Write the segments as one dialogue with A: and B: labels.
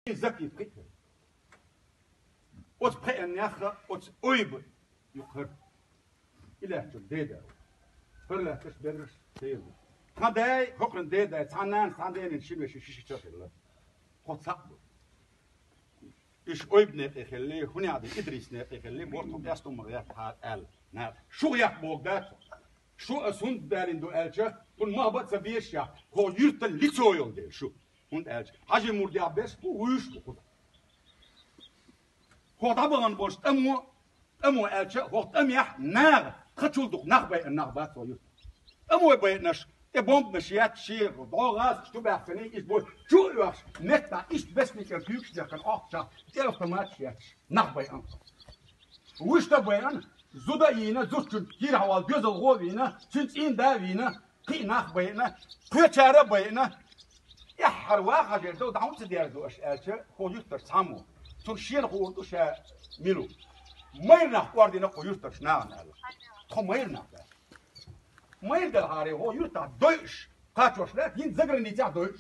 A: زكي قتل أوت بقى ناخا أوت أويب يقهر إلى جديدة فرلا كش بدرس سير خداي هكرن ديدا تعنان تعنين نشيل شيء شغله خد صعب إيش أويب نتخلي هني عاد إدريس نتخلي بورتو أستو مريات حال نعم شو يحبوك ده شو أسون دارين دو ألجا كل ما بات سبيش يا هو يرتل ليتويل ده شو هند ألجا حاجة مردي عباس هو ويش بخدا هو طبعا بوش أمو ألجا هو تميح نار خطول دوك نخبة النخبات ويرتل أمو بينش بومب مشيات شير ضغط شو بيحفني إيش بقول شو يوش نتبع إيش بس ميك الفيوكس ده كان أخشى أوتومات شيات نخبة أنت وش تبين زودا ينا زوجن كير حوال جزء غوبينا تنتين دابينا قي نخبينا كوتشارة بينا يحر واحد جدو دعوت ديال دو أشياء هو يختار سامو ترشير هو دوش ميلو ما يرنح واردنا هو يختار شناعن هلا تخو ما يرنح ما يقدر هاري هو يرتع دوش قاتوش لا ين زغر نيتاع دوش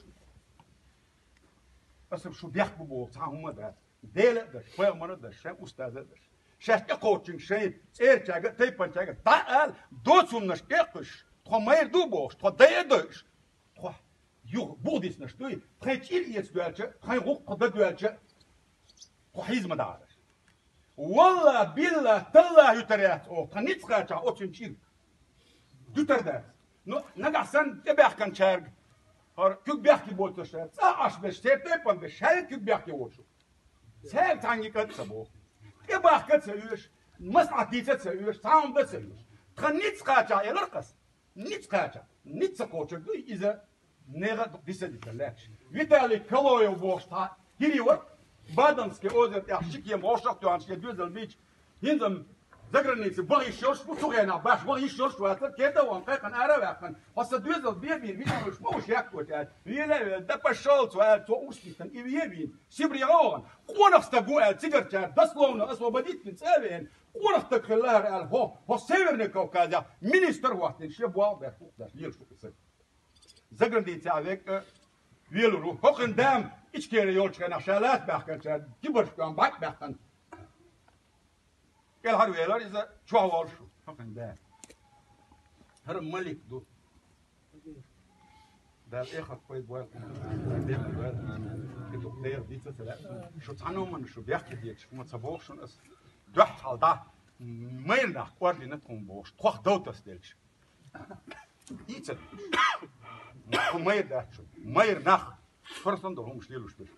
A: بس شو بيحكوا بو تاع هما ده ديله ده شويه مره ده شاف استاذ ده شاف كوتشنج شيء اير تاع تيبن تاع تعال دوتسون نش اقش تخو ما يردو بوش تخو داي دوش تخو يو بوديس نش دوي تخيت ايل يس دوالچ خاي روق قد دوالچ تخو حيز ما دارش والله بالله تالله يتريات او تنيت قاچا او تشير Düterder. Nagasan tebehkan çerg. Har kübehki boltoşlar. Sağaş beş teppan beş her kübehki oluşu. Ser tangi katsa bu. Ebah katsa üş. Mas'atitsa üş. Tamda üş. Kanit qaça elarqas. Nit qaça. Nit sakoçu du iza nega diseditlerler. Vitali Kaloyev boşta giriyor. Badanski ozer yaxşik moşaq tuanski düzel biç. Hinzam زغرنيسي بغي يشوش بوصغينا باش بغي يشوش واتر كده وانقيقن أرى واقن هسا دوزل بيبين مش موش ياكل تاع يلا دبا شولت وقال تو وسكن يبين سيبريون قونخ تقول تيجر تاع دسلون اسوا بديت نسابين قونخ تخلاه قال هو سيفرنيكو كذا مينستر وقت شيب واضح ده ليل شو بس زغرنيسي avec ويلو هوكن دام ايش كير يولش كان شالات باخن تاع كبر كان باك باخن قال هارو يلار إذا شو عوارشو فكان ده هر ملك دو ده الآخر كويس بوال ده بوال كده كتير دي تسلا شو تعنو من شو بيحكي ديك شو ما تصبوش شو ناس دوحت حال ده ما يرنح قوارد نتكون بوش تخوخ دوتس ديلش يتسل ما يردح شو ما يرنح فرصن ده هم مش ليلوش بيش